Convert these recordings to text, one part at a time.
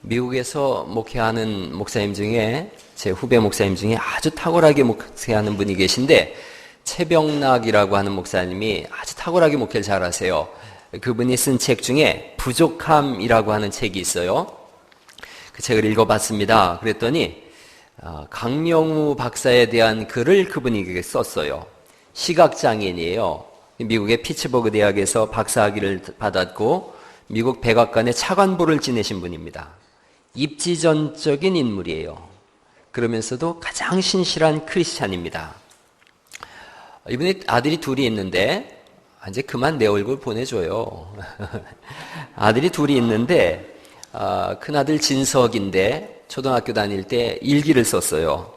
미국에서 목회하는 목사님 중에 제 후배 목사님 중에 아주 탁월하게 목회하는 분이 계신데 최병락이라고 하는 목사님이 아주 탁월하게 목회를 잘하세요. 그분이 쓴 책 중에 부족함이라고 하는 책이 있어요. 그 책을 읽어봤습니다. 그랬더니 강명우 박사에 대한 글을 그분이 썼어요. 시각장애인이에요. 미국의 피츠버그 대학에서 박사학위를 받았고 미국 백악관의 차관보를 지내신 분입니다. 입지전적인 인물이에요. 그러면서도 가장 신실한 크리스찬입니다. 이분이 아들이 둘이 있는데 이제 그만 내 얼굴 보내줘요. 아들이 둘이 있는데 큰아들 진석인데 초등학교 다닐 때 일기를 썼어요.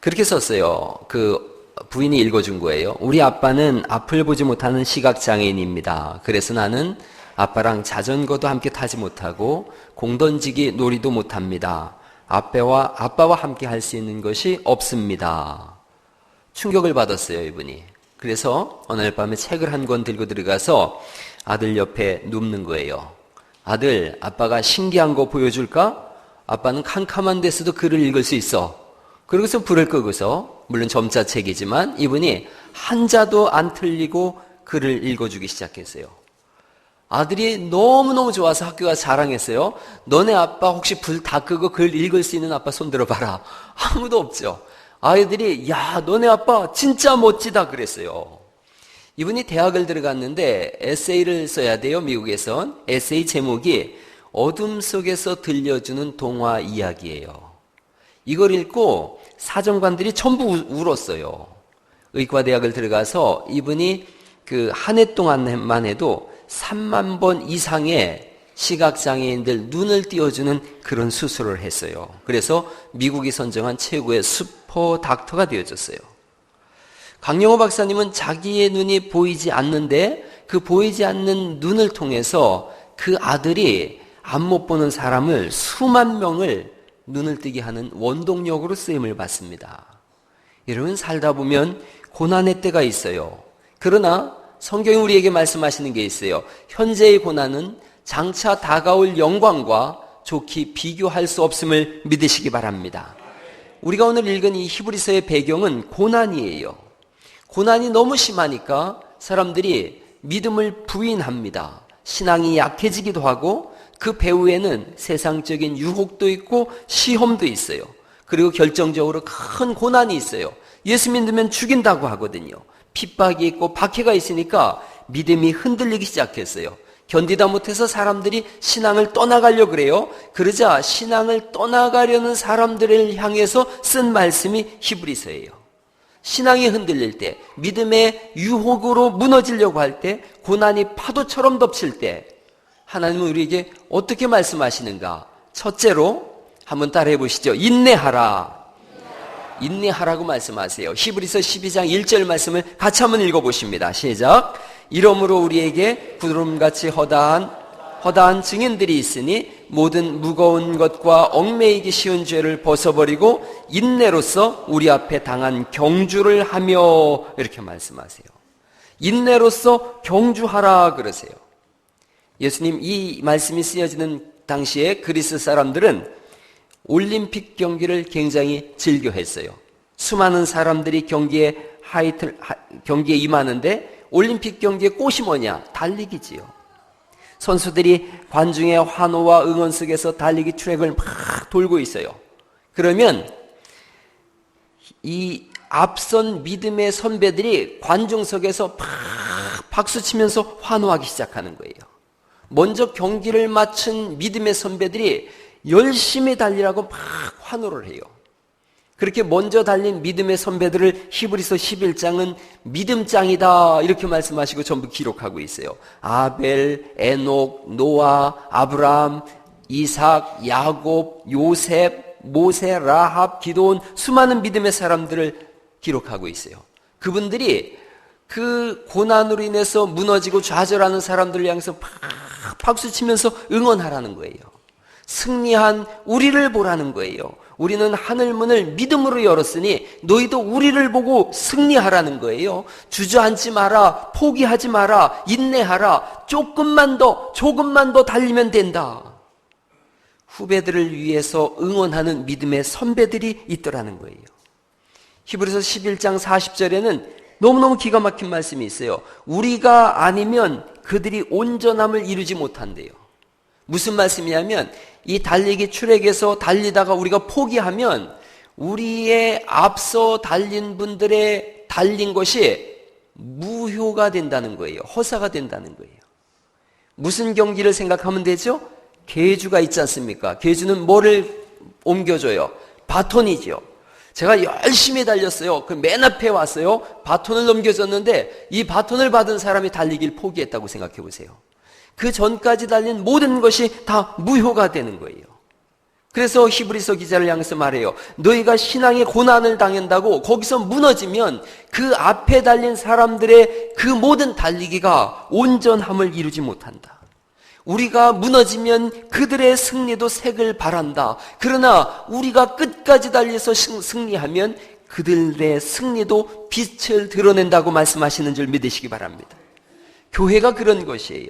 그렇게 썼어요. 그 부인이 읽어준 거예요. 우리 아빠는 앞을 보지 못하는 시각장애인입니다. 그래서 나는 아빠랑 자전거도 함께 타지 못하고 공던지기 놀이도 못합니다. 아빠와 함께 할 수 있는 것이 없습니다. 충격을 받았어요, 이분이. 그래서 어느 날 밤에 책을 한 권 들고 들어가서 아들 옆에 눕는 거예요. 아들, 아빠가 신기한 거 보여줄까? 아빠는 캄캄한 데서도 글을 읽을 수 있어. 그러고서 불을 끄고서, 물론 점자책이지만 이분이 한자도 안 틀리고 글을 읽어주기 시작했어요. 아들이 너무너무 좋아서 학교 가서 자랑했어요. 너네 아빠 혹시 불 다 끄고 글 읽을 수 있는 아빠 손 들어봐라. 아무도 없죠. 아이들이 야 너네 아빠 진짜 멋지다 그랬어요. 이분이 대학을 들어갔는데 에세이를 써야 돼요. 미국에선. 에세이 제목이 어둠 속에서 들려주는 동화 이야기예요. 이걸 읽고 사정관들이 전부 울었어요. 의과대학을 들어가서 이분이 그 한 해 동안만 해도 3만 번 이상의 시각장애인들 눈을 띄워주는 그런 수술을 했어요. 그래서 미국이 선정한 최고의 슈퍼 닥터가 되어줬어요. 강영호 박사님은 자기의 눈이 보이지 않는데 그 보이지 않는 눈을 통해서 그 아들이 앞 못 보는 사람을 수만 명을 눈을 뜨게 하는 원동력으로 쓰임을 받습니다. 여러분 살다 보면 고난의 때가 있어요. 그러나 성경이 우리에게 말씀하시는 게 있어요. 현재의 고난은 장차 다가올 영광과 좋게 비교할 수 없음을 믿으시기 바랍니다. 우리가 오늘 읽은 이 히브리서의 배경은 고난이에요. 고난이 너무 심하니까 사람들이 믿음을 부인합니다. 신앙이 약해지기도 하고 그 배후에는 세상적인 유혹도 있고 시험도 있어요. 그리고 결정적으로 큰 고난이 있어요. 예수 믿으면 죽인다고 하거든요. 핍박이 있고 박해가 있으니까 믿음이 흔들리기 시작했어요. 견디다 못해서 사람들이 신앙을 떠나가려고 그래요. 그러자 신앙을 떠나가려는 사람들을 향해서 쓴 말씀이 히브리서예요. 신앙이 흔들릴 때, 믿음의 유혹으로 무너지려고 할 때, 고난이 파도처럼 덮칠 때 하나님은 우리에게 어떻게 말씀하시는가? 첫째로 한번 따라해 보시죠. 인내하라. 인내하라고 말씀하세요. 히브리서 12장 1절 말씀을 같이 한번 읽어보십니다. 시작. 이러므로 우리에게 구름같이 허다한 증인들이 있으니 모든 무거운 것과 얽매이기 쉬운 죄를 벗어버리고 인내로서 우리 앞에 당한 경주를 하며 이렇게 말씀하세요. 인내로서 경주하라 그러세요. 예수님 이 말씀이 쓰여지는 당시에 그리스 사람들은 올림픽 경기를 굉장히 즐겨했어요. 수많은 사람들이 경기에 임하는데 올림픽 경기의 꽃이 뭐냐? 달리기지요. 선수들이 관중의 환호와 응원 속에서 달리기 트랙을 막 돌고 있어요. 그러면 이 앞선 믿음의 선배들이 관중석에서 막 박수치면서 환호하기 시작하는 거예요. 먼저 경기를 마친 믿음의 선배들이 열심히 달리라고 막 환호를 해요. 그렇게 먼저 달린 믿음의 선배들을 히브리서 11장은 믿음장이다 이렇게 말씀하시고 전부 기록하고 있어요. 아벨, 에녹, 노아, 아브라함, 이삭, 야곱, 요셉, 모세, 라합, 기도온 수많은 믿음의 사람들을 기록하고 있어요. 그분들이 그 고난으로 인해서 무너지고 좌절하는 사람들을 향해서 막 박수치면서 응원하라는 거예요. 승리한 우리를 보라는 거예요. 우리는 하늘문을 믿음으로 열었으니 너희도 우리를 보고 승리하라는 거예요. 주저앉지 마라, 포기하지 마라, 인내하라, 조금만 더 달리면 된다. 후배들을 위해서 응원하는 믿음의 선배들이 있더라는 거예요. 히브리서 11장 40절에는 너무너무 기가 막힌 말씀이 있어요. 우리가 아니면 그들이 온전함을 이루지 못한대요. 무슨 말씀이냐면 이 달리기 트랙에서 달리다가 우리가 포기하면 우리의 앞서 달린 분들의 달린 것이 무효가 된다는 거예요. 허사가 된다는 거예요. 무슨 경기를 생각하면 되죠? 계주가 있지 않습니까? 계주는 뭐를 옮겨줘요? 바톤이죠. 제가 열심히 달렸어요. 그 맨 앞에 왔어요. 바톤을 넘겨줬는데 이 바톤을 받은 사람이 달리기를 포기했다고 생각해 보세요. 그 전까지 달린 모든 것이 다 무효가 되는 거예요. 그래서 히브리서 기자를 향해서 말해요. 너희가 신앙의 고난을 당한다고 거기서 무너지면 그 앞에 달린 사람들의 그 모든 달리기가 온전함을 이루지 못한다. 우리가 무너지면 그들의 승리도 색을 발한다. 그러나 우리가 끝까지 달려서 승리하면 그들의 승리도 빛을 드러낸다고 말씀하시는 줄 믿으시기 바랍니다. 교회가 그런 것이에요.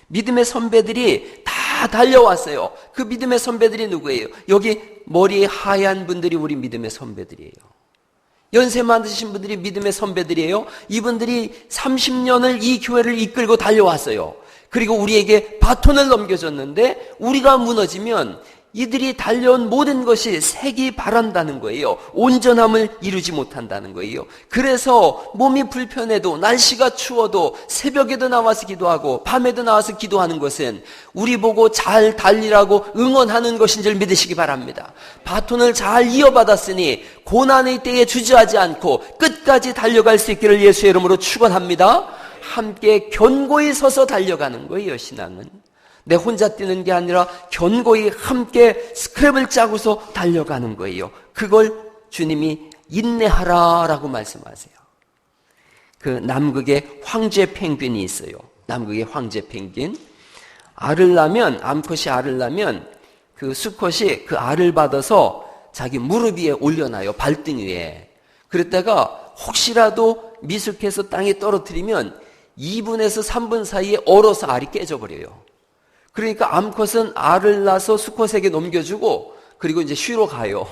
믿음의 선배들이 다 달려왔어요. 그 믿음의 선배들이 누구예요? 여기 머리 하얀 분들이 우리 믿음의 선배들이에요. 연세 많으신 분들이 믿음의 선배들이에요. 이분들이 30년을 이 교회를 이끌고 달려왔어요. 그리고 우리에게 바톤을 넘겨줬는데 우리가 무너지면 이들이 달려온 모든 것이 색이 바란다는 거예요. 온전함을 이루지 못한다는 거예요. 그래서 몸이 불편해도 날씨가 추워도 새벽에도 나와서 기도하고 밤에도 나와서 기도하는 것은 우리 보고 잘 달리라고 응원하는 것인 줄 믿으시기 바랍니다. 바톤을 잘 이어받았으니 고난의 때에 주저하지 않고 끝까지 달려갈 수 있기를 예수의 이름으로 축원합니다. 함께 견고히 서서 달려가는 거예요. 신앙은 내 혼자 뛰는 게 아니라 견고히 함께 스크랩을 짜고서 달려가는 거예요. 그걸 주님이 인내하라라고 말씀하세요. 그 남극에 황제 펭귄이 있어요. 남극의 황제 펭귄. 알을 낳으면, 암컷이 알을 낳으면 그 수컷이 그 알을 받아서 자기 무릎 위에 올려놔요. 발등 위에. 그랬다가 혹시라도 미숙해서 땅에 떨어뜨리면 2분에서 3분 사이에 얼어서 알이 깨져버려요. 그러니까 암컷은 알을 낳아서 수컷에게 넘겨주고 그리고 이제 쉬러 가요.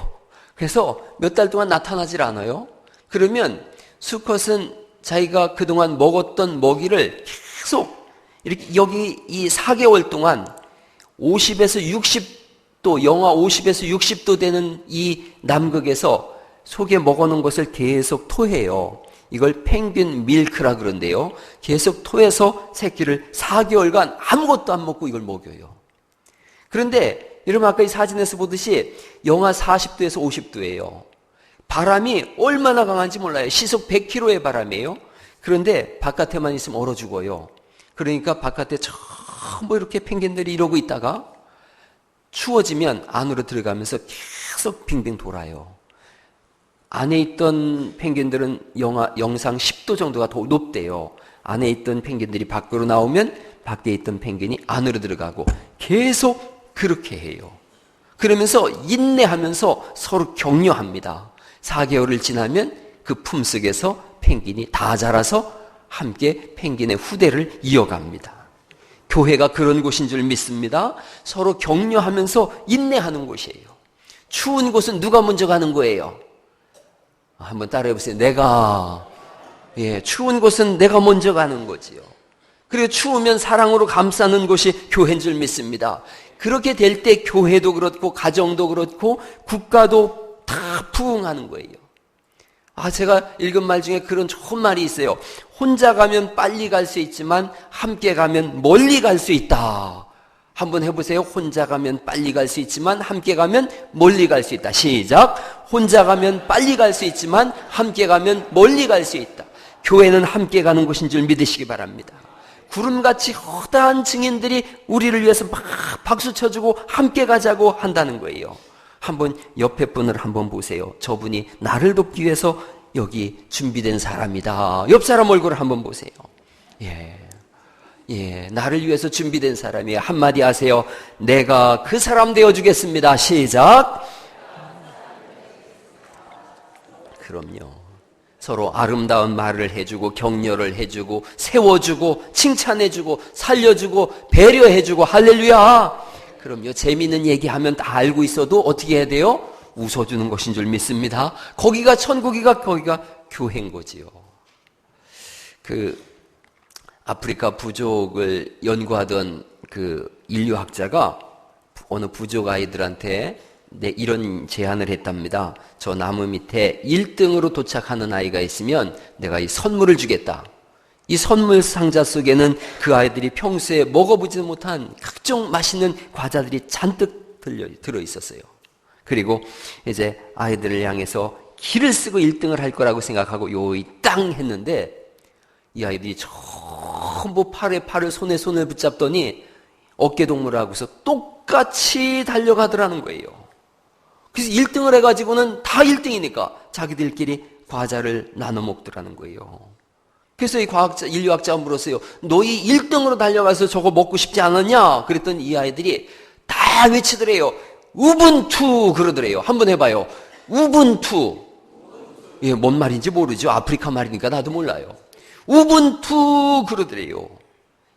그래서 몇 달 동안 나타나질 않아요. 그러면 수컷은 자기가 그동안 먹었던 먹이를 계속 이렇게 여기 이 4개월 동안 50에서 60도, 영하 50에서 60도 되는 이 남극에서 속에 먹어놓은 것을 계속 토해요. 이걸 펭귄 밀크라 그런데요. 계속 토해서 새끼를 4개월간 아무것도 안 먹고 이걸 먹여요. 그런데 여러분 아까 이 사진에서 보듯이 영하 40도에서 50도예요. 바람이 얼마나 강한지 몰라요. 시속 100km의 바람이에요. 그런데 바깥에만 있으면 얼어 죽어요. 그러니까 바깥에 전부 이렇게 펭귄들이 이러고 있다가 추워지면 안으로 들어가면서 계속 빙빙 돌아요. 안에 있던 펭귄들은 영상 10도 정도가 더 높대요. 안에 있던 펭귄들이 밖으로 나오면 밖에 있던 펭귄이 안으로 들어가고 계속 그렇게 해요. 그러면서 인내하면서 서로 격려합니다. 4개월을 지나면 그 품속에서 펭귄이 다 자라서 함께 펭귄의 후대를 이어갑니다. 교회가 그런 곳인 줄 믿습니다. 서로 격려하면서 인내하는 곳이에요. 추운 곳은 누가 먼저 가는 거예요? 한번 따라해 보세요. 추운 곳은 내가 먼저 가는 거지요. 그리고 추우면 사랑으로 감싸는 곳이 교회인 줄 믿습니다. 그렇게 될 때 교회도 그렇고 가정도 그렇고 국가도 다 부흥하는 거예요. 제가 읽은 말 중에 그런 좋은 말이 있어요. 혼자 가면 빨리 갈 수 있지만 함께 가면 멀리 갈 수 있다. 한번 해보세요. 혼자 가면 빨리 갈 수 있지만 함께 가면 멀리 갈 수 있다. 시작. 혼자 가면 빨리 갈 수 있지만 함께 가면 멀리 갈 수 있다. 교회는 함께 가는 곳인 줄 믿으시기 바랍니다. 구름같이 허다한 증인들이 우리를 위해서 막 박수 쳐주고 함께 가자고 한다는 거예요. 한번 옆에 분을 한번 보세요. 저분이 나를 돕기 위해서 여기 준비된 사람이다. 옆 사람 얼굴을 한번 보세요. 나를 위해서 준비된 사람이에요. 한마디 하세요. 내가 그 사람 되어주겠습니다. 시작. 그럼요. 서로 아름다운 말을 해주고 격려를 해주고 세워주고 칭찬해주고 살려주고 배려해주고 할렐루야. 그럼요. 재미있는 얘기하면 다 알고 있어도 어떻게 해야 돼요? 웃어주는 것인 줄 믿습니다. 거기가 천국이가 거기가 교회인 거지요. 그 아프리카 부족을 연구하던 그 인류학자가 어느 부족 아이들한테 이런 제안을 했답니다. 저 나무 밑에 1등으로 도착하는 아이가 있으면 내가 이 선물을 주겠다. 이 선물 상자 속에는 그 아이들이 평소에 먹어보지 못한 각종 맛있는 과자들이 잔뜩 들어있었어요. 그리고 이제 아이들을 향해서 기를 쓰고 1등을 할 거라고 생각하고 요이 땅 했는데 이 아이들이 전부 팔에 팔을 손에 손을 붙잡더니 어깨동무하고서 똑같이 달려가더라는 거예요. 그래서 1등을 해가지고는 다 1등이니까 자기들끼리 과자를 나눠 먹더라는 거예요. 그래서 이 인류학자가 물었어요. 너희 1등으로 달려가서 저거 먹고 싶지 않았냐? 그랬더니 이 아이들이 다 외치더래요. 우분투 그러더래요. 한번 해봐요. 우분투. 예, 뭔 말인지 모르죠. 아프리카 말이니까 나도 몰라요. 우분투 그러더래요.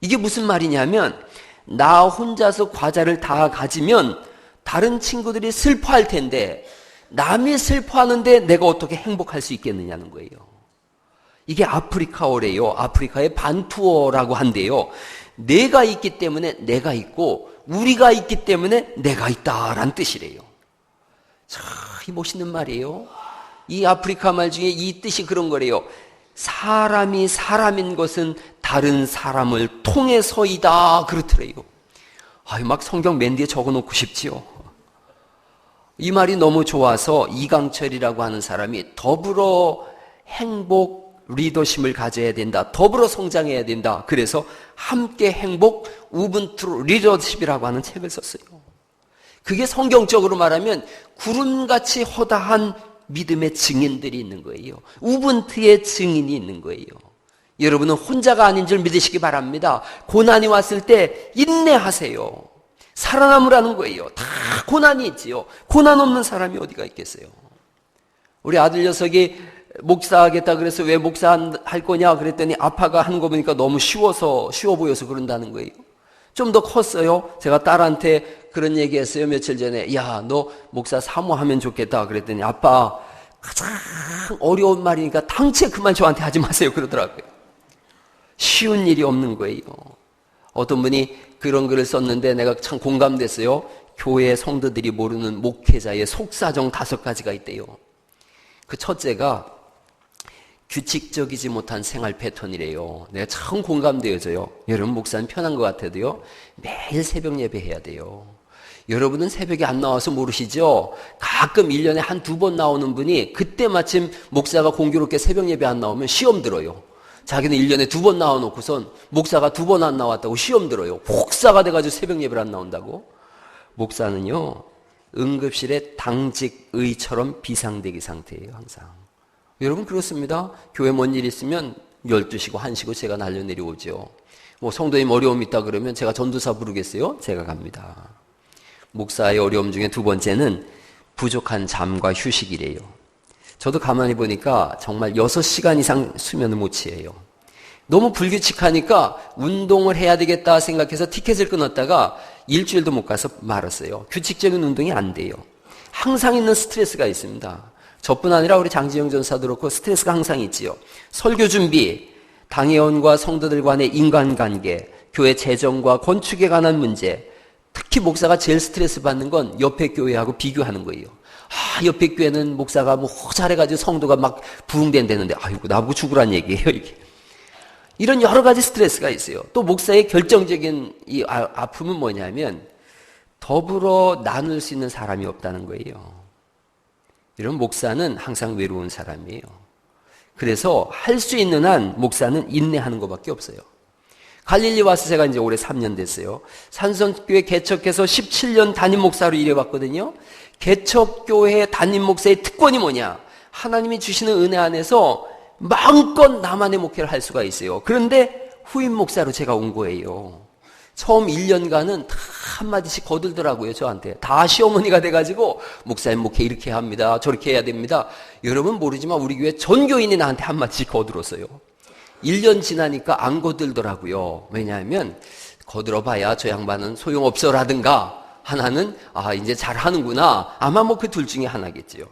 이게 무슨 말이냐면 나 혼자서 과자를 다 가지면 다른 친구들이 슬퍼할 텐데 남이 슬퍼하는데 내가 어떻게 행복할 수 있겠느냐는 거예요. 이게 아프리카어래요. 아프리카의 반투어라고 한대요. 내가 있기 때문에 내가 있고 우리가 있기 때문에 내가 있다라는 뜻이래요. 참 멋있는 말이에요. 이 아프리카 말 중에 이 뜻이 그런 거래요. 사람이 사람인 것은 다른 사람을 통해서이다 그렇더래요. 막 성경 맨 뒤에 적어놓고 싶지요. 이 말이 너무 좋아서 이강철이라고 하는 사람이 더불어 행복 리더십을 가져야 된다. 더불어 성장해야 된다. 그래서 함께 행복 우분투 리더십이라고 하는 책을 썼어요. 그게 성경적으로 말하면 구름같이 허다한 믿음의 증인들이 있는 거예요. 우분투의 증인이 있는 거예요. 여러분은 혼자가 아닌 줄 믿으시기 바랍니다. 고난이 왔을 때 인내하세요. 살아남으라는 거예요. 다 고난이 있지요. 고난 없는 사람이 어디가 있겠어요. 우리 아들 녀석이 목사하겠다 그래서 왜 목사할 거냐 그랬더니 아빠가 하는 거 보니까 너무 쉬워 보여서 그런다는 거예요. 좀 더 컸어요. 제가 딸한테 그런 얘기했어요. 며칠 전에. 야, 너 목사 사모하면 좋겠다 그랬더니 아빠 가장 어려운 말이니까 당최 그만 저한테 하지 마세요 그러더라고요. 쉬운 일이 없는 거예요. 어떤 분이 그런 글을 썼는데 내가 참 공감됐어요. 교회 성도들이 모르는 목회자의 속사정 5가지가 있대요. 그 첫째가 규칙적이지 못한 생활 패턴이래요. 내가 참 공감되어져요. 여러분 목사는 편한 것 같아도요. 매일 새벽 예배 해야 돼요. 여러분은 새벽에 안 나와서 모르시죠? 가끔 1년에 한두 번 나오는 분이 그때 마침 목사가 공교롭게 새벽 예배 안 나오면 시험 들어요. 자기는 1년에 2번 나와놓고선 목사가 2번 안 나왔다고 시험 들어요. 복사가 돼가지고 새벽 예배를 안 나온다고? 목사는요. 응급실의 당직의처럼 비상대기 상태예요. 항상. 여러분 그렇습니다. 교회 뭔 일 있으면 12시고 1시고 제가 날려내려오죠. 뭐 성도님 어려움 있다 그러면 제가 전도사 부르겠어요? 제가 갑니다. 목사의 어려움 중에 2번째는 부족한 잠과 휴식이래요. 저도 가만히 보니까 정말 6시간 이상 수면을 못 취해요. 너무 불규칙하니까 운동을 해야 되겠다 생각해서 티켓을 끊었다가 일주일도 못 가서 말았어요. 규칙적인 운동이 안 돼요. 항상 있는 스트레스가 있습니다. 저뿐 아니라 우리 장지영 전사도 그렇고 스트레스가 항상 있지요. 설교 준비, 당회원과 성도들 간의 인간관계, 교회 재정과 건축에 관한 문제, 특히 목사가 제일 스트레스 받는 건 옆에 교회하고 비교하는 거예요. 옆에 교회는 목사가 뭐 잘해가지고 성도가 막 부흥된다는데 아이고 나보고 죽으란 얘기예요 이게. 이런 여러 가지 스트레스가 있어요. 또 목사의 결정적인 이 아픔은 뭐냐면 더불어 나눌 수 있는 사람이 없다는 거예요. 이런 목사는 항상 외로운 사람이에요. 그래서 할 수 있는 한 목사는 인내하는 것밖에 없어요. 갈릴리 와서 제가 이제 올해 3년 됐어요. 산성교회 개척해서 17년 담임 목사로 일해봤거든요. 개척교회 담임 목사의 특권이 뭐냐? 하나님이 주시는 은혜 안에서 마음껏 나만의 목회를 할 수가 있어요. 그런데 후임 목사로 제가 온 거예요. 처음 1년간은 다 한마디씩 거들더라고요, 저한테. 다 시어머니가 돼가지고, 목사님 목회 이렇게 합니다. 저렇게 해야 됩니다. 여러분 모르지만 우리 교회 전교인이 나한테 한마디씩 거들었어요. 1년 지나니까 안 거들더라고요. 왜냐하면, 거들어봐야 저 양반은 소용없어라든가, 하나는 이제 잘하는구나. 아마 뭐 그 둘 중에 하나겠지요.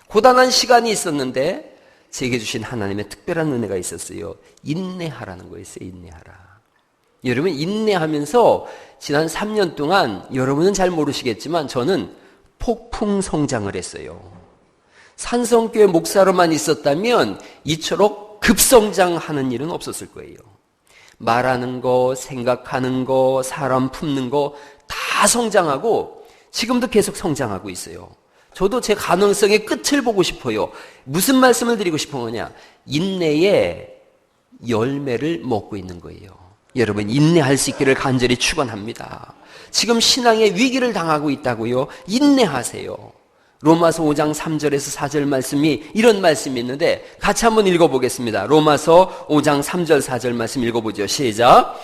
고단한 시간이 있었는데 제게 주신 하나님의 특별한 은혜가 있었어요. 인내하라는 거였어요. 인내하라. 여러분, 인내하면서 지난 3년 동안 여러분은 잘 모르시겠지만 저는 폭풍 성장을 했어요. 산성교회 목사로만 있었다면 이처럼 급성장하는 일은 없었을 거예요. 말하는 거, 생각하는 거, 사람 품는 거 다 성장하고 지금도 계속 성장하고 있어요. 저도 제 가능성의 끝을 보고 싶어요. 무슨 말씀을 드리고 싶은 거냐? 인내의 열매를 먹고 있는 거예요. 여러분, 인내할 수 있기를 간절히 축원합니다. 지금 신앙의 위기를 당하고 있다고요. 인내하세요. 로마서 5장 3절에서 4절 말씀이 이런 말씀이 있는데 같이 한번 읽어보겠습니다. 로마서 5장 3절 4절 말씀 읽어보죠. 시작.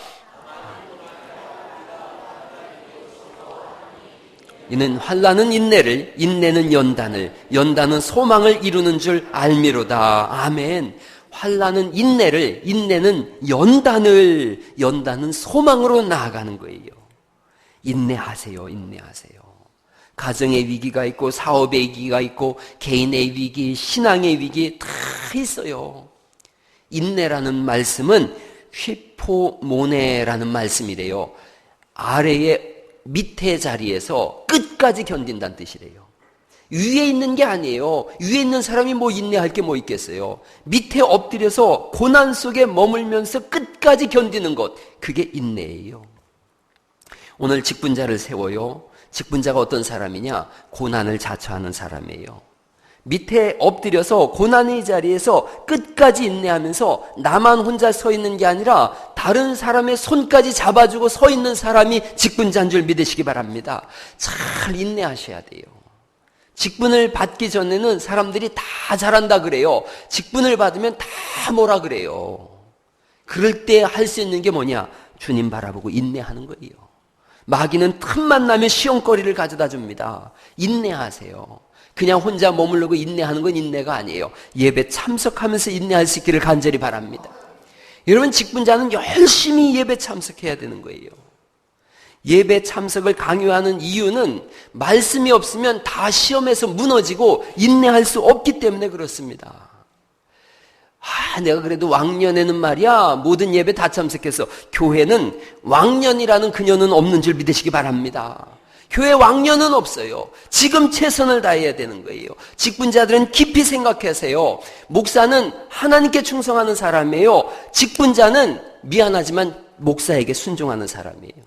이는 환난은 인내를, 인내는 연단을, 연단은 소망을 이루는 줄 알미로다. 아멘. 환난은 인내를, 인내는 연단을, 연단은 소망으로 나아가는 거예요. 인내하세요. 인내하세요. 가정의 위기가 있고 사업의 위기가 있고 개인의 위기, 신앙의 위기 다 있어요. 인내라는 말씀은 휘포모네라는 말씀이래요. 아래에 밑에 자리에서 끝까지 견딘다는 뜻이래요. 위에 있는 게 아니에요. 위에 있는 사람이 뭐 인내할 게 뭐 있겠어요. 밑에 엎드려서 고난 속에 머물면서 끝까지 견디는 것, 그게 인내예요. 오늘 직분자를 세워요. 직분자가 어떤 사람이냐? 고난을 자처하는 사람이에요. 밑에 엎드려서 고난의 자리에서 끝까지 인내하면서 나만 혼자 서 있는 게 아니라 다른 사람의 손까지 잡아주고 서 있는 사람이 직분자인 줄 믿으시기 바랍니다. 잘 인내하셔야 돼요. 직분을 받기 전에는 사람들이 다 잘한다 그래요. 직분을 받으면 다 뭐라 그래요. 그럴 때 할 수 있는 게 뭐냐? 주님 바라보고 인내하는 거예요. 마귀는 틈만 나면 시험거리를 가져다 줍니다. 인내하세요. 그냥 혼자 머무르고 인내하는 건 인내가 아니에요. 예배 참석하면서 인내할 수 있기를 간절히 바랍니다. 여러분, 직분자는 열심히 예배 참석해야 되는 거예요. 예배 참석을 강요하는 이유는 말씀이 없으면 다 시험에서 무너지고 인내할 수 없기 때문에 그렇습니다. 내가 그래도 왕년에는 말이야 모든 예배 다 참석해서. 교회는 왕년이라는 그녀는 없는 줄 믿으시기 바랍니다. 교회 왕년은 없어요. 지금 최선을 다해야 되는 거예요. 직분자들은 깊이 생각하세요. 목사는 하나님께 충성하는 사람이에요. 직분자는 미안하지만 목사에게 순종하는 사람이에요.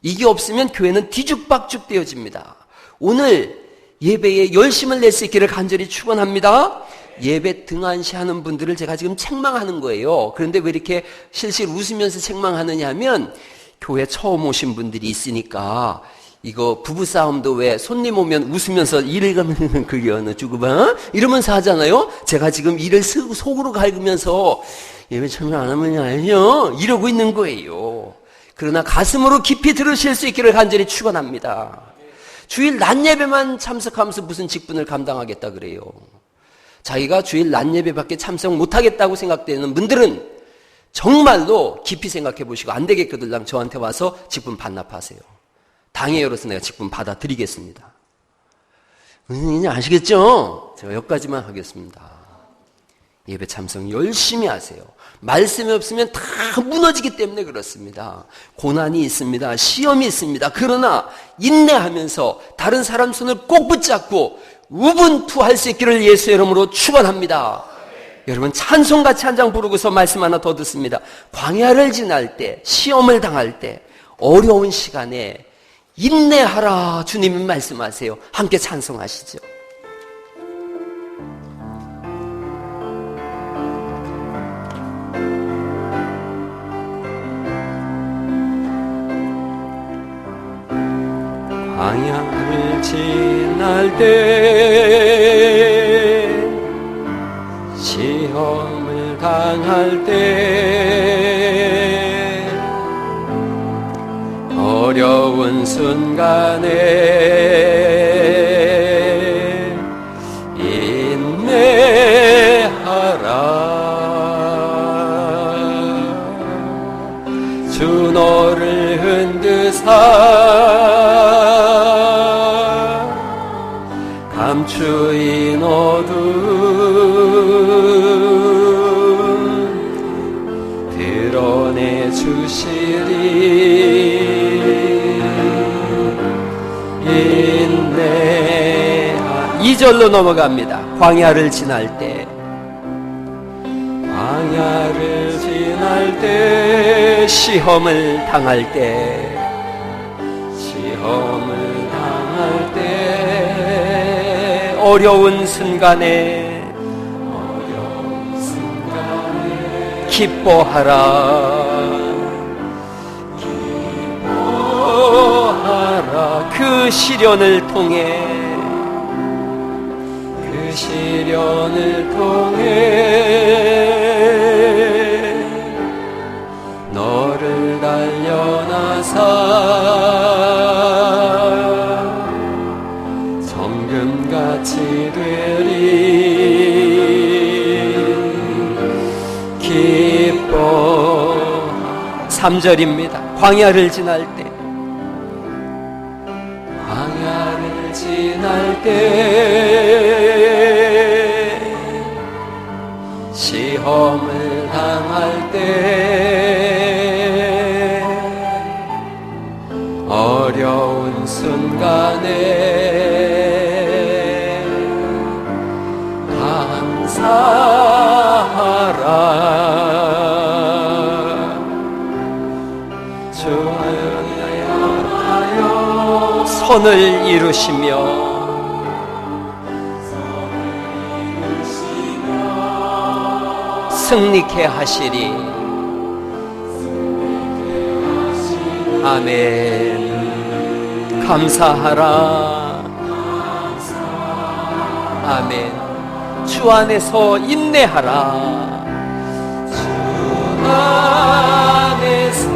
이게 없으면 교회는 뒤죽박죽 되어집니다. 오늘 예배에 열심을 낼 수 있기를 간절히 축원합니다. 예배 등한시하는 분들을 제가 지금 책망하는 거예요. 그런데 왜 이렇게 실실 웃으면서 책망하느냐 하면 교회 처음 오신 분들이 있으니까 이거 부부싸움도 왜 손님 오면 웃으면서 이를 가면 그게 어느 주구방 이러면서 하잖아요. 제가 지금 이를 속으로 갉으면서 예배 참여 안 하면 알죠? 이러고 있는 거예요. 그러나 가슴으로 깊이 들으실 수 있기를 간절히 축원합니다. 주일 낮 예배만 참석하면서 무슨 직분을 감당하겠다 그래요. 자기가 주일 낮 예배밖에 참석 못하겠다고 생각되는 분들은 정말로 깊이 생각해 보시고 안 되겠거든 저한테 와서 직분 반납하세요. 당회로서 내가 직분 받아드리겠습니다. 이제 아시겠죠? 제가 여기까지만 하겠습니다. 예배 참석 열심히 하세요. 말씀이 없으면 다 무너지기 때문에 그렇습니다. 고난이 있습니다. 시험이 있습니다. 그러나 인내하면서 다른 사람 손을 꼭 붙잡고 우분투 할 수 있기를 예수의 이름으로 축원합니다. 여러분, 찬송 같이 한 장 부르고서 말씀 하나 더 듣습니다. 광야를 지날 때, 시험을 당할 때, 어려운 시간에 인내하라 주님이 말씀하세요. 함께 찬송하시죠. 광야를 지날 때 시험을 당할 때 어려운 순간에 인내하라 주 너를 흔드사 감추인 어둠 드러내 주시리. 인내 2절로 넘어갑니다. 광야를 지날 때, 광야를 지날 때, 시험을 당할 때, 시험을 당할 때, 어려운 순간에 기뻐하라. 기뻐하라. 그 시련을 통해, 그 시련을 통해 너를 달려나사 정금같이 되리. 기뻐. 3절입니다. 광야를 지날 때, 광야를 지날 때, 시험을 당할 때, 어려운 순간에 감사하라. 주하여 선을 이루시며 승리케 하시리. 아멘. 감사하라. 아멘. 주 안에서 인내하라. 주 안에서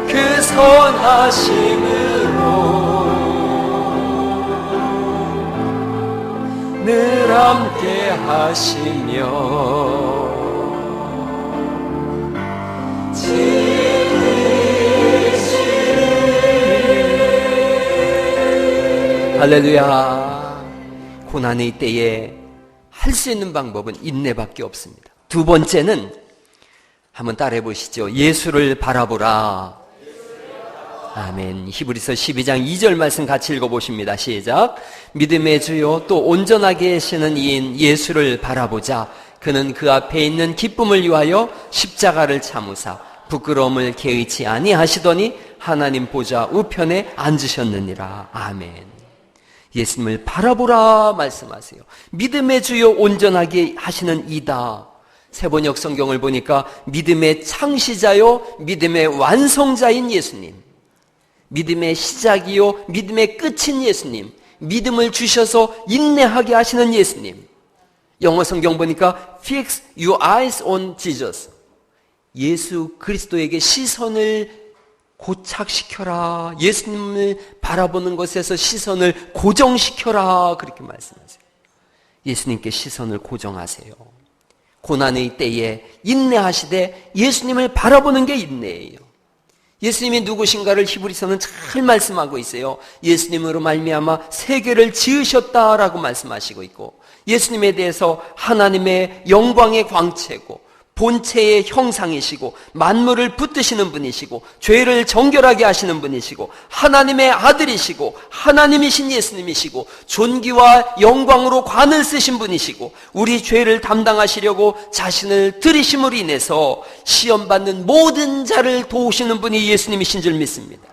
그 선하심으로 늘 함께 하시며 지으시리. 할렐루야. 고난의 때에 할 수 있는 방법은 인내밖에 없습니다. 두 번째는 한번 따라해 보시죠. 예수를 바라보라. 아멘. 히브리서 12장 2절 말씀 같이 읽어보십니다. 시작. 믿음의 주요 또 온전하게 계시는 이인 예수를 바라보자. 그는 그 앞에 있는 기쁨을 위하여 십자가를 참으사 부끄러움을 개의치 아니하시더니 하나님 보좌 우편에 앉으셨느니라. 아멘. 예수님을 바라보라 말씀하세요. 믿음의 주요 온전하게 하시는 이다. 세번역 성경을 보니까 믿음의 창시자요 믿음의 완성자인 예수님, 믿음의 시작이요 믿음의 끝인 예수님, 믿음을 주셔서 인내하게 하시는 예수님. 영어 성경 보니까 Fix your eyes on Jesus. 예수 그리스도에게 시선을 고착시켜라. 예수님을 바라보는 것에서 시선을 고정시켜라. 그렇게 말씀하세요. 예수님께 시선을 고정하세요. 고난의 때에 인내하시되 예수님을 바라보는 게 인내예요. 예수님이 누구신가를 히브리서는 잘 말씀하고 있어요. 예수님으로 말미암아 세계를 지으셨다라고 말씀하시고 있고, 예수님에 대해서 하나님의 영광의 광채고 본체의 형상이시고 만물을 붙드시는 분이시고 죄를 정결하게 하시는 분이시고 하나님의 아들이시고 하나님이신 예수님이시고 존귀와 영광으로 관을 쓰신 분이시고 우리 죄를 담당하시려고 자신을 들이심으로 인해서 시험받는 모든 자를 도우시는 분이 예수님이신 줄 믿습니다.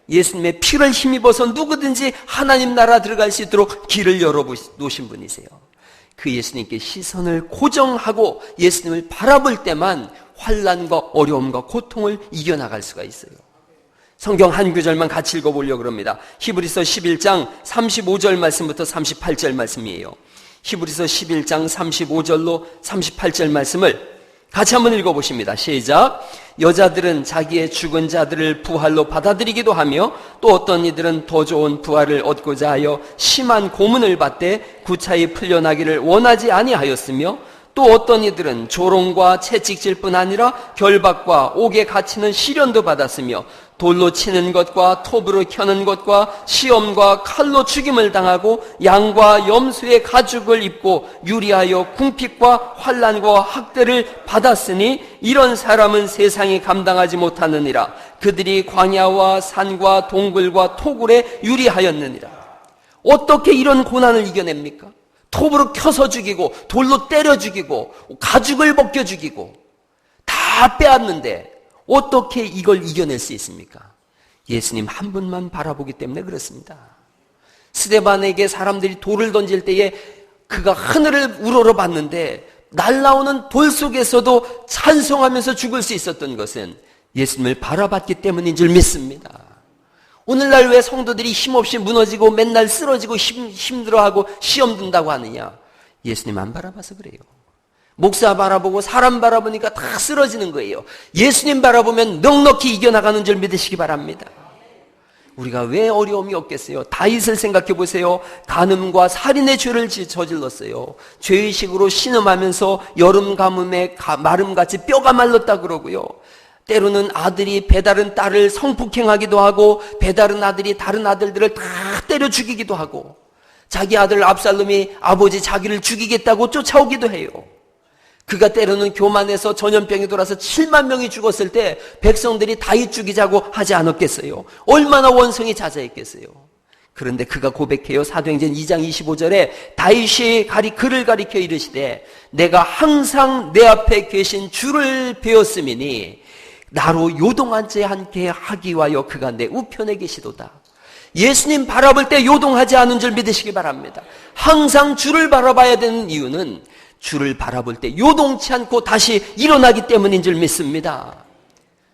예수님의 피를 힘입어서 누구든지 하나님 나라 들어갈 수 있도록 길을 열어놓으신 분이세요. 그 예수님께 시선을 고정하고 예수님을 바라볼 때만 환난과 어려움과 고통을 이겨나갈 수가 있어요. 성경 한 구절만 같이 읽어보려고 합니다. 히브리서 11장 35절 말씀부터 38절 말씀이에요. 히브리서 11장 35절로 38절 말씀을 같이 한번 읽어보십니다. 시작. 여자들은 자기의 죽은 자들을 부활로 받아들이기도 하며 또 어떤 이들은 더 좋은 부활을 얻고자 하여 심한 고문을 받되 구차히 풀려나기를 원하지 아니하였으며 또 어떤 이들은 조롱과 채찍질 뿐 아니라 결박과 옥에 갇히는 시련도 받았으며 돌로 치는 것과 톱으로 켜는 것과 시험과 칼로 죽임을 당하고 양과 염소의 가죽을 입고 유리하여 궁핍과 환난과 학대를 받았으니 이런 사람은 세상이 감당하지 못하느니라. 그들이 광야와 산과 동굴과 토굴에 유리하였느니라. 어떻게 이런 고난을 이겨냅니까? 톱으로 켜서 죽이고 돌로 때려 죽이고 가죽을 벗겨 죽이고 다 빼앗는데 어떻게 이걸 이겨낼 수 있습니까? 예수님 한 분만 바라보기 때문에 그렇습니다. 스데반에게 사람들이 돌을 던질 때에 그가 하늘을 우러러봤는데 날라오는 돌 속에서도 찬송하면서 죽을 수 있었던 것은 예수님을 바라봤기 때문인 줄 믿습니다. 오늘날 왜 성도들이 힘없이 무너지고 맨날 쓰러지고 힘들어하고 시험 든다고 하느냐? 예수님 안 바라봐서 그래요. 목사 바라보고 사람 바라보니까 다 쓰러지는 거예요. 예수님 바라보면 넉넉히 이겨나가는 줄 믿으시기 바랍니다. 우리가 왜 어려움이 없겠어요? 다윗을 생각해 보세요. 간음과 살인의 죄를 저질렀어요. 죄의식으로 신음하면서 여름 가뭄에 마름같이 뼈가 말랐다 그러고요. 때로는 아들이 배다른 딸을 성폭행하기도 하고 배다른 아들이 다른 아들들을 다 때려 죽이기도 하고 자기 아들 압살롬이 아버지 자기를 죽이겠다고 쫓아오기도 해요. 그가 때로는 교만해서 전염병이 돌아서 7만 명이 죽었을 때 백성들이 다윗 죽이자고 하지 않았겠어요? 얼마나 원성이 자자했겠어요? 그런데 그가 고백해요. 사도행전 2장 25절에 다윗이 그를 가리켜 이르시되 내가 항상 내 앞에 계신 주를 배웠음이니 나로 요동하지 않게 하기 위하여 그가 내 우편에 계시도다. 예수님 바라볼 때 요동하지 않은 줄 믿으시기 바랍니다. 항상 주를 바라봐야 되는 이유는 주를 바라볼 때 요동치 않고 다시 일어나기 때문인 줄 믿습니다.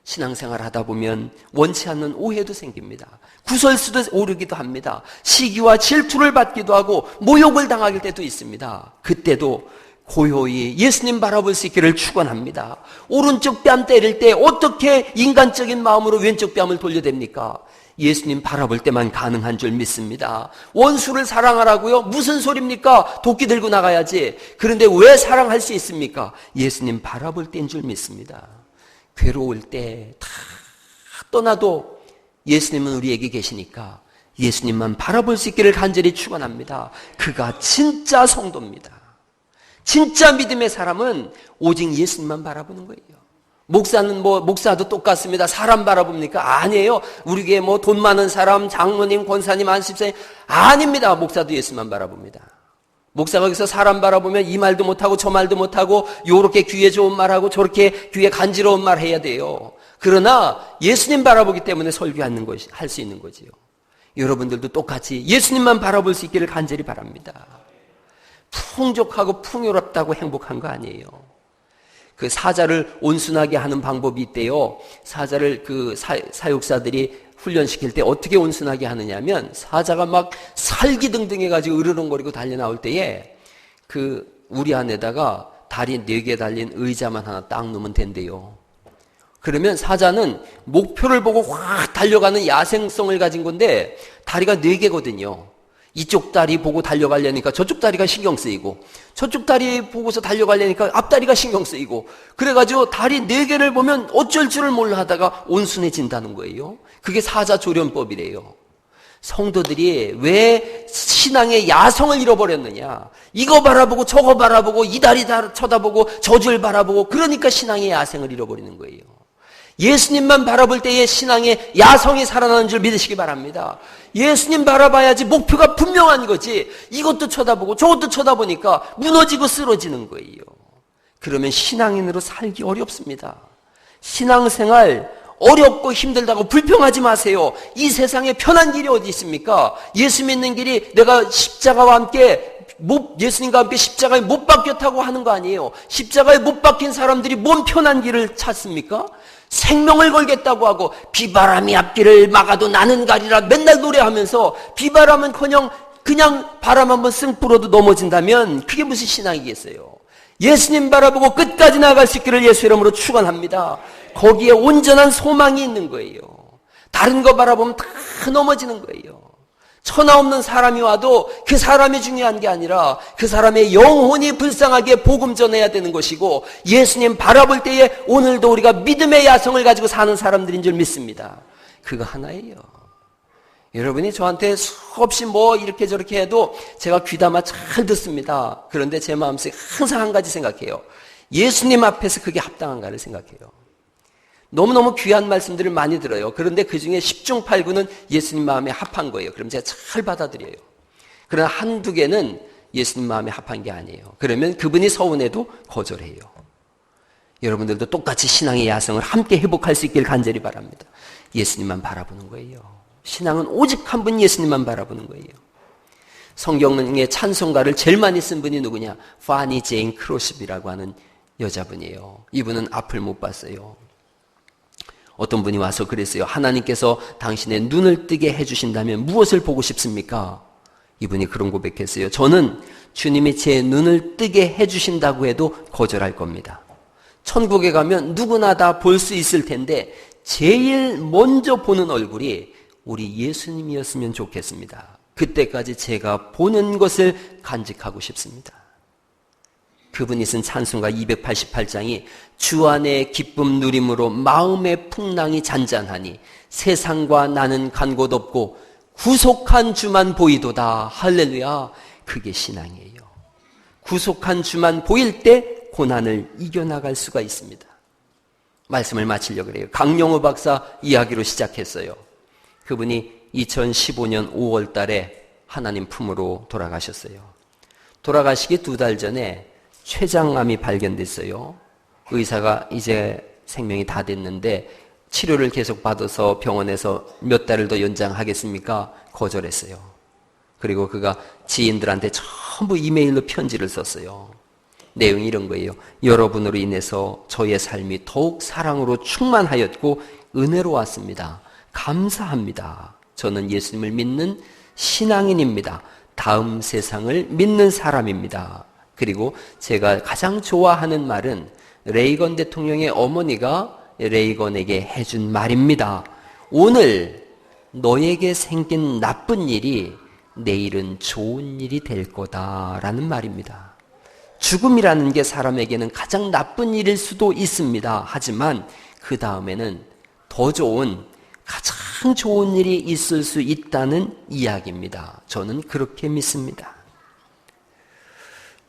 신앙생활 하다 보면 원치 않는 오해도 생깁니다. 구설수도 오르기도 합니다. 시기와 질투를 받기도 하고 모욕을 당할 때도 있습니다. 그때도 고요히 예수님 바라볼 수 있기를 축원합니다. 오른쪽 뺨 때릴 때 어떻게 인간적인 마음으로 왼쪽 뺨을 돌려댑니까? 예수님 바라볼 때만 가능한 줄 믿습니다. 원수를 사랑하라고요? 무슨 소리입니까? 도끼 들고 나가야지. 그런데 왜 사랑할 수 있습니까? 예수님 바라볼 때인 줄 믿습니다. 괴로울 때 다 떠나도 예수님은 우리에게 계시니까 예수님만 바라볼 수 있기를 간절히 축원합니다. 그가 진짜 성도입니다. 진짜 믿음의 사람은 오직 예수님만 바라보는 거예요. 목사도 똑같습니다. 사람 바라봅니까? 아니에요. 우리 교회 돈 많은 사람, 장로님, 권사님, 안식사님 아닙니다. 목사도 예수만 바라봅니다. 목사가 여기서 사람 바라보면 이 말도 못하고 저 말도 못하고 요렇게 귀에 좋은 말하고 저렇게 귀에 간지러운 말 해야 돼요. 그러나 예수님 바라보기 때문에 설교하는 것이 할 수 있는 거지요. 여러분들도 똑같이 예수님만 바라볼 수 있기를 간절히 바랍니다. 풍족하고 풍요롭다고 행복한 거 아니에요. 그 사자를 온순하게 하는 방법이 있대요. 사자를 사육사들이 훈련시킬 때 어떻게 온순하게 하느냐면 사자가 막 살기등등 해가지고 으르렁거리고 달려 나올 때에 우리 안에다가 다리 4개 달린 의자만 하나 딱 놓으면 된대요. 그러면 사자는 목표를 보고 확 달려가는 야생성을 가진 건데 다리가 4개거든요. 이쪽 다리 보고 달려가려니까 저쪽 다리가 신경 쓰이고 저쪽 다리 보고서 달려가려니까 앞다리가 신경 쓰이고 그래가지고 다리 4개를 보면 어쩔 줄을 몰라 하다가 온순해진다는 거예요. 그게 사자 조련법이래요. 성도들이 왜 신앙의 야성을 잃어버렸느냐? 이거 바라보고 저거 바라보고 이 다리 쳐다보고 저 줄 바라보고 그러니까 신앙의 야성을 잃어버리는 거예요. 예수님만 바라볼 때의 신앙의 야성이 살아나는 줄 믿으시기 바랍니다. 예수님 바라봐야지 목표가 분명한 거지 이것도 쳐다보고 저것도 쳐다보니까 무너지고 쓰러지는 거예요. 그러면 신앙인으로 살기 어렵습니다. 신앙생활 어렵고 힘들다고 불평하지 마세요. 이 세상에 편한 길이 어디 있습니까? 예수 믿는 길이 내가 십자가와 함께 예수님과 함께 십자가에 못 박혔다고 하는 거 아니에요. 십자가에 못 박힌 사람들이 뭔 편한 길을 찾습니까? 생명을 걸겠다고 하고 비바람이 앞길을 막아도 나는 가리라 맨날 노래하면서 비바람은커녕 그냥 바람 한번 쓱 불어도 넘어진다면 그게 무슨 신앙이겠어요? 예수님 바라보고 끝까지 나아갈 수 있기를 예수 이름으로 축원합니다. 거기에 온전한 소망이 있는 거예요. 다른 거 바라보면 다 넘어지는 거예요. 천하 없는 사람이 와도 그 사람이 중요한 게 아니라 그 사람의 영혼이 불쌍하게 복음 전해야 되는 것이고, 예수님 바라볼 때에 오늘도 우리가 믿음의 야성을 가지고 사는 사람들인 줄 믿습니다. 그거 하나예요. 여러분이 저한테 수없이 뭐 이렇게 저렇게 해도 제가 귀담아 잘 듣습니다. 그런데 제 마음속에 항상 한 가지 생각해요. 예수님 앞에서 그게 합당한가를 생각해요. 너무너무 귀한 말씀들을 많이 들어요. 그런데 그 중에 10중 8구는 예수님 마음에 합한 거예요. 그럼 제가 잘 받아들여요. 그러나 한두 개는 예수님 마음에 합한 게 아니에요. 그러면 그분이 서운해도 거절해요. 여러분들도 똑같이 신앙의 야성을 함께 회복할 수 있길 간절히 바랍니다. 예수님만 바라보는 거예요. 신앙은 오직 한 분 예수님만 바라보는 거예요. 성경의 찬송가를 제일 많이 쓴 분이 누구냐? 파니 제인 크로스비라고 하는 여자분이에요. 이분은 앞을 못 봤어요. 어떤 분이 와서 그랬어요. 하나님께서 당신의 눈을 뜨게 해주신다면 무엇을 보고 싶습니까? 이분이 그런 고백했어요. 저는 주님이 제 눈을 뜨게 해주신다고 해도 거절할 겁니다. 천국에 가면 누구나 다 볼 수 있을 텐데 제일 먼저 보는 얼굴이 우리 예수님이었으면 좋겠습니다. 그때까지 제가 보는 것을 간직하고 싶습니다. 그분이 쓴 찬송가 288장이 주 안에 기쁨 누림으로 마음의 풍랑이 잔잔하니 세상과 나는 간 곳 없고 구속한 주만 보이도다. 할렐루야. 그게 신앙이에요. 구속한 주만 보일 때 고난을 이겨나갈 수가 있습니다. 말씀을 마치려고 그래요. 강영호 박사 이야기로 시작했어요. 그분이 2015년 5월 달에 하나님 품으로 돌아가셨어요. 돌아가시기 2달 전에 췌장암이 발견됐어요. 의사가 이제 생명이 다 됐는데 치료를 계속 받아서 병원에서 몇 달을 더 연장하겠습니까? 거절했어요. 그리고 그가 지인들한테 전부 이메일로 편지를 썼어요. 내용이 이런 거예요. 여러분으로 인해서 저의 삶이 더욱 사랑으로 충만하였고 은혜로웠습니다. 감사합니다. 저는 예수님을 믿는 신앙인입니다. 다음 세상을 믿는 사람입니다. 그리고 제가 가장 좋아하는 말은 레이건 대통령의 어머니가 레이건에게 해준 말입니다. 오늘 너에게 생긴 나쁜 일이 내일은 좋은 일이 될 거다라는 말입니다. 죽음이라는 게 사람에게는 가장 나쁜 일일 수도 있습니다. 하지만 그 다음에는 더 좋은, 가장 좋은 일이 있을 수 있다는 이야기입니다. 저는 그렇게 믿습니다.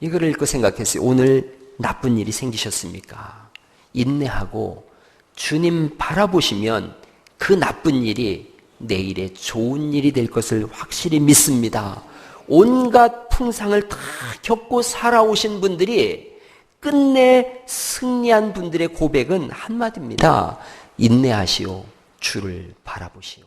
이거를 읽고 생각했어요. 오늘 나쁜 일이 생기셨습니까? 인내하고 주님 바라보시면 그 나쁜 일이 내일의 좋은 일이 될 것을 확실히 믿습니다. 온갖 풍상을 다 겪고 살아오신 분들이 끝내 승리한 분들의 고백은 한마디입니다. 인내하시오. 주를 바라보시오.